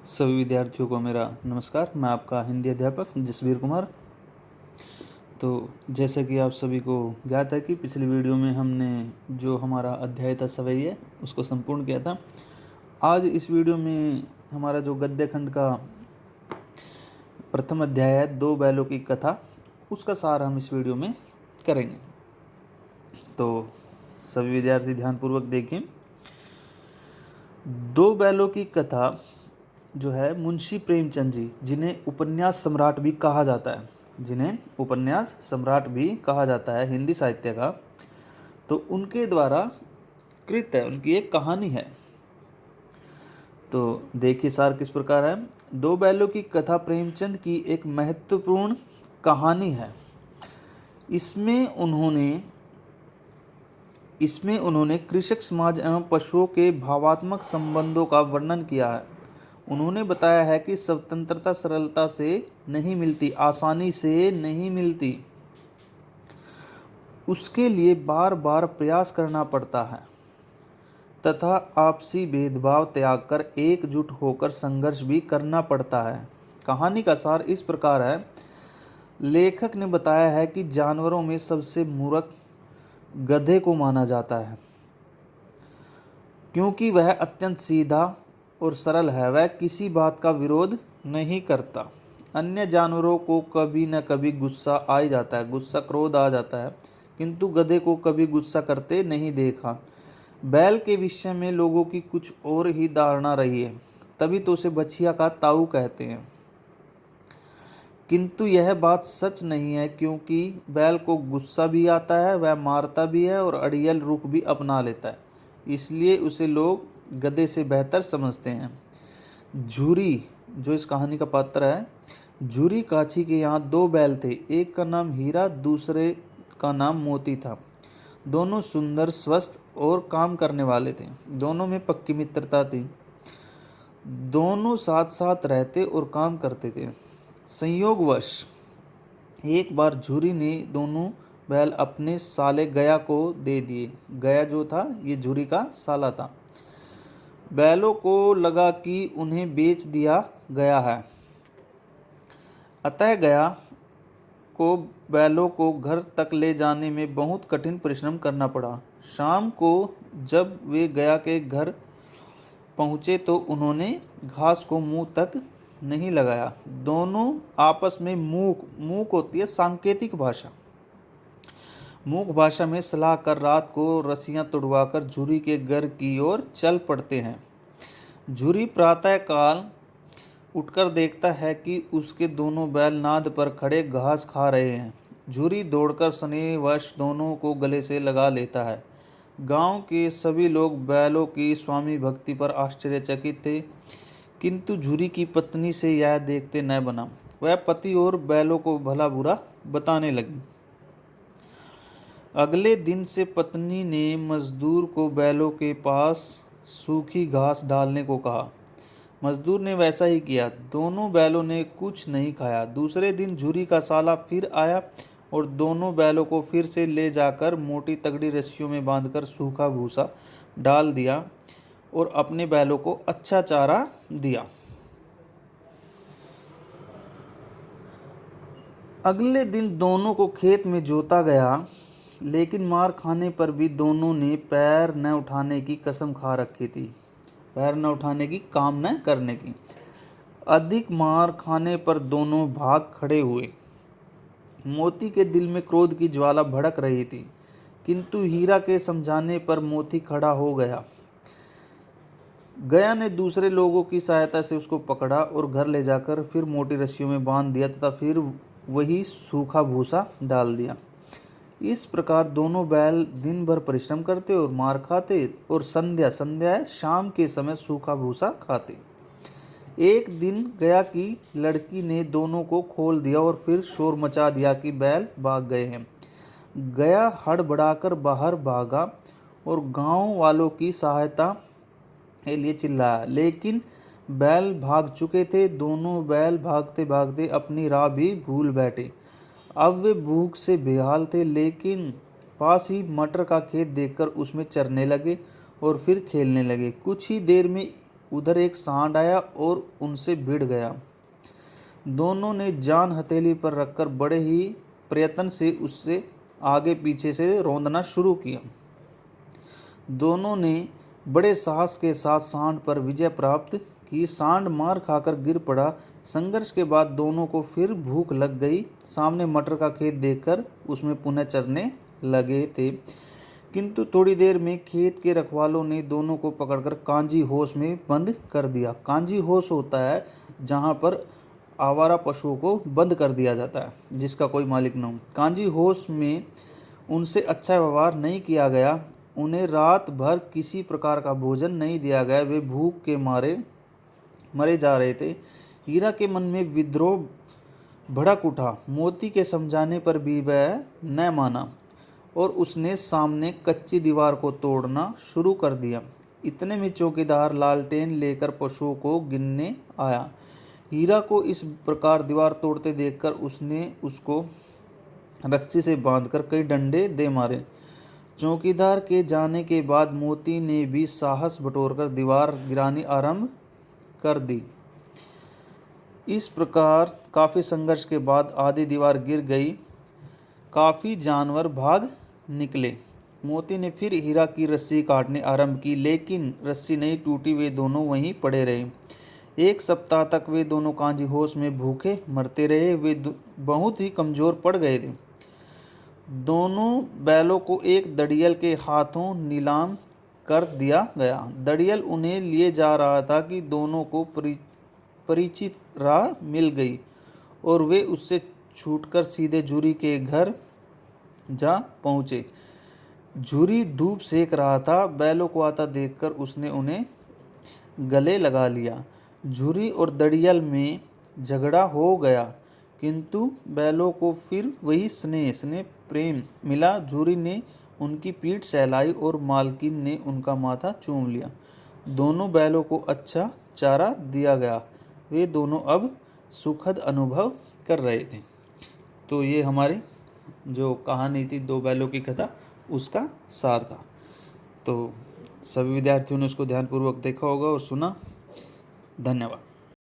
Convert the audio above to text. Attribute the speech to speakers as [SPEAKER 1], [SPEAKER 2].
[SPEAKER 1] सभी विद्यार्थियों को मेरा नमस्कार। मैं आपका हिंदी अध्यापक जसबीर कुमार। तो जैसा कि आप सभी को ज्ञात है कि पिछली वीडियो में हमने जो हमारा अध्याय था सवैये उसको संपूर्ण किया था। आज इस वीडियो में हमारा जो गद्य खंड का प्रथम अध्याय है, दो बैलों की कथा, उसका सार हम इस वीडियो में करेंगे। तो सभी विद्यार्थी ध्यानपूर्वक देखें। दो बैलों की कथा जो है मुंशी प्रेमचंद जी, जिन्हें उपन्यास सम्राट भी कहा जाता है हिंदी साहित्य का, तो उनके द्वारा कृत है, उनकी एक कहानी है। तो देखिए सार किस प्रकार है। दो बैलों की कथा प्रेमचंद की एक महत्वपूर्ण कहानी है। इसमें उन्होंने कृषक समाज एवं पशुओं के भावात्मक संबंधों का वर्णन किया है। उन्होंने बताया है कि स्वतंत्रता सरलता से नहीं मिलती, आसानी से नहीं मिलती, उसके लिए बार बार प्रयास करना पड़ता है तथा आपसी भेदभाव त्याग कर एकजुट होकर संघर्ष भी करना पड़ता है। कहानी का सार इस प्रकार है। लेखक ने बताया है कि जानवरों में सबसे मूर्ख गधे को माना जाता है, क्योंकि वह अत्यंत सीधा और सरल है। वह किसी बात का विरोध नहीं करता। अन्य जानवरों को कभी न कभी गुस्सा आ ही जाता है, गुस्सा क्रोध आ जाता है, किंतु गधे को कभी गुस्सा करते नहीं देखा। बैल के विषय में लोगों की कुछ और ही धारणा रही है, तभी तो उसे बछिया का ताऊ कहते हैं। किंतु यह बात सच नहीं है, क्योंकि बैल को गुस्सा भी आता है, वह मारता भी है और अड़ियल रुख भी अपना लेता है, इसलिए उसे लोग गधे से बेहतर समझते हैं। झूरी, जो इस कहानी का पात्र है, झूरी काछी के यहाँ दो बैल थे। एक का नाम हीरा, दूसरे का नाम मोती था। दोनों सुंदर, स्वस्थ और काम करने वाले थे। दोनों में पक्की मित्रता थी। दोनों साथ साथ रहते और काम करते थे। संयोगवश एक बार झूरी ने दोनों बैल अपने साले गया को दे दिए। गया जो था, ये झूरी का साला था। बैलों को लगा कि उन्हें बेच दिया गया है, अतः गया को बैलों को घर तक ले जाने में बहुत कठिन परिश्रम करना पड़ा। शाम को जब वे गया के घर पहुँचे तो उन्होंने घास को मुंह तक नहीं लगाया। दोनों आपस में मूक होती है सांकेतिक भाषा, मूक भाषा में सलाह कर रात को रस्सियां तुड़वाकर झूरी के घर की ओर चल पड़ते हैं। झूरी प्रातः काल उठकर देखता है कि उसके दोनों बैल नाद पर खड़े घास खा रहे हैं। झूरी दौड़कर स्नेहवश दोनों को गले से लगा लेता है। गांव के सभी लोग बैलों की स्वामी भक्ति पर आश्चर्यचकित थे, किंतु झूरी की पत्नी से यह देखते न बना। वह पति और बैलों को भला बुरा बताने लगी। अगले दिन से पत्नी ने मजदूर को बैलों के पास सूखी घास डालने को कहा। मजदूर ने वैसा ही किया। दोनों बैलों ने कुछ नहीं खाया। दूसरे दिन झूरी का साला फिर आया और दोनों बैलों को फिर से ले जाकर मोटी तगड़ी रस्सियों में बांधकर सूखा भूसा डाल दिया और अपने बैलों को अच्छा चारा दिया। अगले दिन दोनों को खेत में जोता गया, लेकिन मार खाने पर भी दोनों ने पैर न उठाने की कसम खा रखी थी। पैर न उठाने की, काम न करने की। अधिक मार खाने पर दोनों भाग खड़े हुए। मोती के दिल में क्रोध की ज्वाला भड़क रही थी, किंतु हीरा के समझाने पर मोती खड़ा हो गया। गया ने दूसरे लोगों की सहायता से उसको पकड़ा और घर ले जाकर फिर मोटी रस्सियों में बांध दिया तथा फिर वही सूखा भूसा डाल दिया। इस प्रकार दोनों बैल दिन भर परिश्रम करते और मार खाते और संध्या शाम के समय सूखा भूसा खाते। एक दिन गया की लड़की ने दोनों को खोल दिया और फिर शोर मचा दिया कि बैल भाग गए हैं। गया हड़बड़ाकर बाहर भागा और गांव वालों की सहायता के लिए चिल्लाया, लेकिन बैल भाग चुके थे। दोनों बैल भागते भागते अपनी राह भी भूल बैठे। अब वे भूख से बेहाल थे, लेकिन पास ही मटर का खेत देखकर उसमें चरने लगे और फिर खेलने लगे। कुछ ही देर में उधर एक सांड आया और उनसे भिड़ गया। दोनों ने जान हथेली पर रखकर बड़े ही प्रयत्न से उससे आगे पीछे से रौंदना शुरू किया। दोनों ने बड़े साहस के साथ सांड पर विजय प्राप्त की। सांड मार खाकर गिर पड़ा। संघर्ष के बाद दोनों को फिर भूख लग गई। सामने मटर का खेत देखकर उसमें पुनः चरने लगे थे, किंतु थोड़ी देर में खेत के रखवालों ने दोनों को पकड़कर कांजी होश में बंद कर दिया। कांजी होश होता है जहाँ पर आवारा पशुओं को बंद कर दिया जाता है, जिसका कोई मालिक न हो। कांजी होश में उनसे अच्छा व्यवहार नहीं किया गया। उन्हें रात भर किसी प्रकार का भोजन नहीं दिया गया। वे भूख के मारे मरे जा रहे थे। हीरा के मन में विद्रोह भड़क उठा। मोती के समझाने पर भी वह न माना और उसने सामने कच्ची दीवार को तोड़ना शुरू कर दिया। इतने में चौकीदार लालटेन लेकर पशुओं को गिनने आया। हीरा को इस प्रकार दीवार तोड़ते देखकर उसने उसको रस्सी से बांधकर कई डंडे दे मारे। चौकीदार के जाने के बाद मोती ने भी साहस बटोरकर दीवार गिरानी आरंभ कर दी। इस प्रकार काफ़ी संघर्ष के बाद आधी दीवार गिर गई। काफ़ी जानवर भाग निकले। मोती ने फिर हीरा की रस्सी काटनी आरंभ की, लेकिन रस्सी नहीं टूटी। वे दोनों वहीं पड़े रहे। एक सप्ताह तक वे दोनों कांजी होश में भूखे मरते रहे। वे बहुत ही कमज़ोर पड़ गए थे। दोनों बैलों को एक दड़ियल के हाथों नीलाम कर दिया गया। दड़ियल उन्हें लिए जा रहा था कि दोनों को परिचित राह मिल गई और वे उससे छूटकर सीधे झुरी के घर जा पहुँचे। झुरी धूप सेक रहा था। बैलों को आता देखकर उसने उन्हें गले लगा लिया। झुरी और दड़ियल में झगड़ा हो गया, किंतु बैलों को फिर वही स्नेह प्रेम मिला। झुरी ने उनकी पीठ सहलाई और मालकिन ने उनका माथा चूम लिया। दोनों बैलों को अच्छा चारा दिया गया। वे दोनों अब सुखद अनुभव कर रहे थे। तो ये हमारी जो कहानी थी दो बैलों की कथा, उसका सार था। तो सभी विद्यार्थियों ने उसको ध्यानपूर्वक देखा होगा और सुना। धन्यवाद।